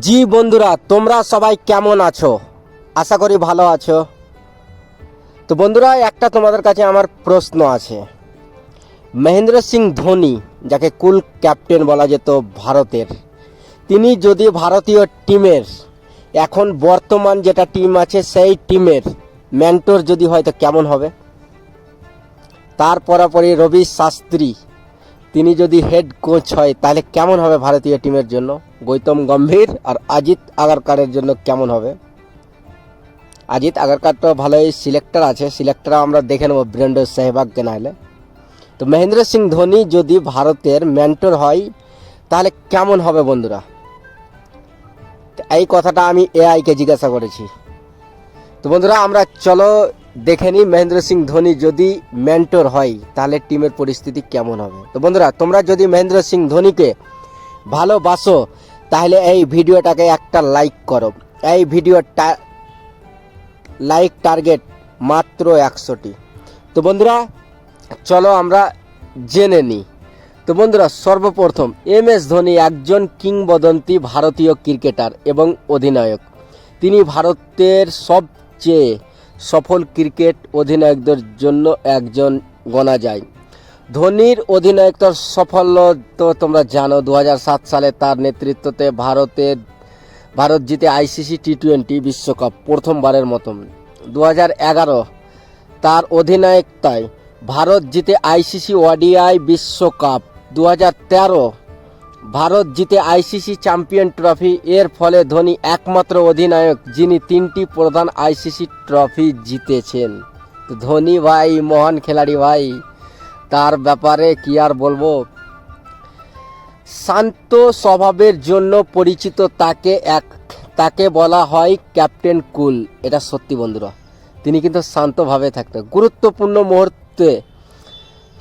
জি বন্ধুরা, তোমরা সবাই কেমন আছো? আশা করি ভালো আছো। তো বন্ধুরা, একটা তোমাদের কাছে আমার প্রশ্ন আছে। মহেন্দ্র সিং ধোনি, যাকে কুল ক্যাপ্টেন বলা যেত ভারতের, তিনি যদি ভারতীয় টিমের এখন বর্তমান যেটা টিম আছে সেই টিমের মেন্টর যদি হয় তো কেমন হবে? তার পরপরই রবি শাস্ত্রী, তিনি যদি হেড কোচ হয় তাহলে কেমন হবে ভারতীয় টিমের জন্য? গৌতম গম্ভীর আর অজিত আগারকারের জন্য কেমন হবে? অজিত আগারকার তো ভালোই সিলেক্টর আছে, সিলেক্টর আমরা দেখে নেব বীরেন্দ্র সেহবাগকে নাহলে। তো মহেন্দ্র সিং ধোনি যদি ভারতের মেন্টর হয় তাহলে কেমন হবে বন্ধুরা? এই কথাটা আমি এআইকে জিজ্ঞাসা করেছি। তো বন্ধুরা, আমরা চলো দেখে নিই মহেন্দ্র সিং ধোনি যদি মেন্টর হয় তাহলে টিমের পরিস্থিতি কেমন হবে। তো বন্ধুরা, তোমরা যদি মহেন্দ্র সিং ধোনিকে ভালোবাসো তাহলে এই ভিডিওটাকে একটা লাইক করো। এই ভিডিওটা লাইক টার্গেট মাত্র 100টি। তো বন্ধুরা, চলো আমরা জেনে নিই। তো বন্ধুরা, সর্বপ্রথম MS ধোনি একজন কিংবদন্তি ভারতীয় ক্রিকেটার এবং অধিনায়ক। তিনি ভারতের সবচেয়ে সফল ক্রিকেট অধিনায়কদের জন্য একজন গণা যায়। ধোনির অধিনায়কত্বের সাফল্য তো তোমরা জানো। 2007 সালে তার নেতৃত্বে ভারত জিতে ICC T20 বিশ্বকাপ প্রথমবারের মতন। 2011 তার অধিনায়কতায় ভারত জিতে ICC ODI বিশ্বকাপ। 2013 ভারত জিতে ICC চ্যাম্পিয়ন ট্রফি। এর ফলে ধোনি একমাত্র অধিনায়ক যিনি 3টি প্রধান ICC ট্রফি জিতেছেন। তো ধোনি ভাই মহান খেলাড়ি ভাই, তার ব্যাপারে কি আর বলবো। শান্ত স্বভাবের জন্য পরিচিত তাকে বলা হয় ক্যাপ্টেন কুল। এটা সত্যি বন্ধুরা, তিনি কিন্তু শান্তভাবে থাকতেন। গুরুত্বপূর্ণ মুহূর্তে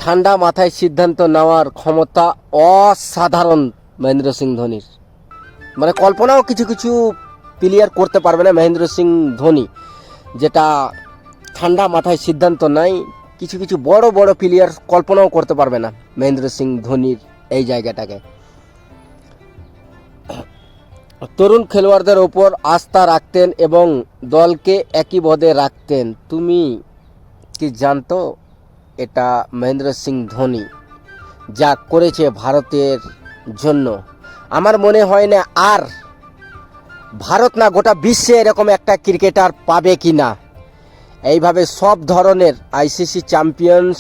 ঠান্ডা মাথায় সিদ্ধান্ত নেওয়ার ক্ষমতা অসাধারণ মহেন্দ্র সিং ধোনির। মানে কল্পনাও কিছু কিছু প্লেয়ার করতে পারবে না মহেন্দ্র সিং ধোনি, যেটা ঠান্ডা মাথায় সিদ্ধান্ত নেয়। কিছু কিছু বড় বড় প্লেয়ার কল্পনাও করতে পারবে না মহেন্দ্র সিং ধোনির এই জায়গাটাকে। তরুণ খেলোয়াড়দের ওপর আস্থা রাখতেন এবং দলকে একীবদ্ধ রাখতেন। তুমি কি জানতো এটা মহেন্দ্র সিং ধোনি যা করেছে ভারতের জন্য? আমার মনে হয় না আর ভারত না গোটা বিশ্বে এরকম একটা ক্রিকেটার পাবে কি না। এইভাবে সব ধরনের ICC চ্যাম্পিয়ন্স,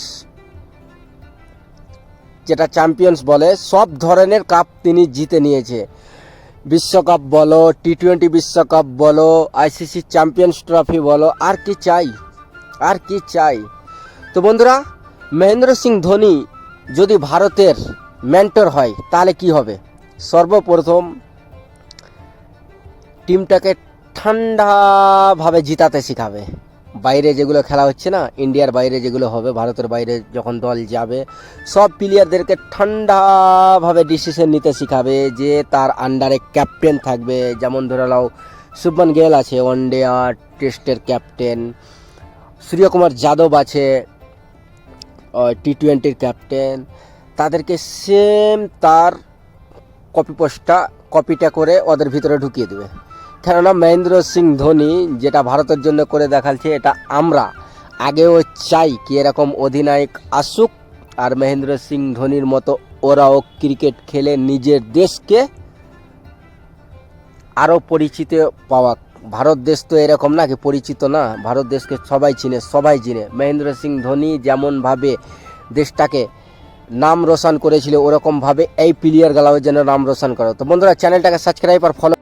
যেটা চ্যাম্পিয়ন্স বলে, সব ধরনের কাপ তিনি জিতে নিয়েছে। বিশ্বকাপ বলো, T20 বিশ্বকাপ বলো, ICC চ্যাম্পিয়ন্স ট্রফি বলো, আর কি চাই, আর কি চাই। তো বন্ধুরা, মহেন্দ্র সিং ধোনি যদি ভারতের মেন্টর হয় তাহলে কি হবে? সর্বপ্রথম টিমটাকে ঠান্ডাভাবে জিতাতে শেখাবে। বাইরে যেগুলো খেলা হচ্ছে না, ইন্ডিয়ার বাইরে যেগুলো হবে, ভারতের বাইরে যখন দল যাবে, সব প্লেয়ারদেরকে ঠান্ডাভাবে ডিসিশন নিতে শেখাবে, যে তার আন্ডারে ক্যাপ্টেন থাকবে। যেমন ধরে নাও শুভমান গিল আছে ওয়ানডে আর টেস্টের ক্যাপ্টেন, সূর্যকুমার যাদব আছে T20 ক্যাপ্টেন। তাদেরকে সেম তার কপিটা করে ওদের ভিতরে ঢুকিয়ে দেবে। কেননা মহেন্দ্র সিং ধোনি যেটা ভারতের জন্য করে দেখাচ্ছে, এটা আমরা আগেও চাই কি এরকম অধিনায়ক আসুক, আর মহেন্দ্র সিং ধোনির মতো ওরাও ক্রিকেট খেলে নিজের দেশকে আরও পরিচিত পাওয়া। ভারত দেশ তো এরকম না কি পরিচিত না, ভারত দেশকে সবাই চিনে। মহেন্দ্র সিং ধোনি যেমনভাবে দেশটাকে নাম রোশন করেছিল, ওরকমভাবে এই প্লেয়ারগুলোও যেন নাম রোশন করো। তো বন্ধুরা, চ্যানেলটাকে সাবস্ক্রাইব আর ফলো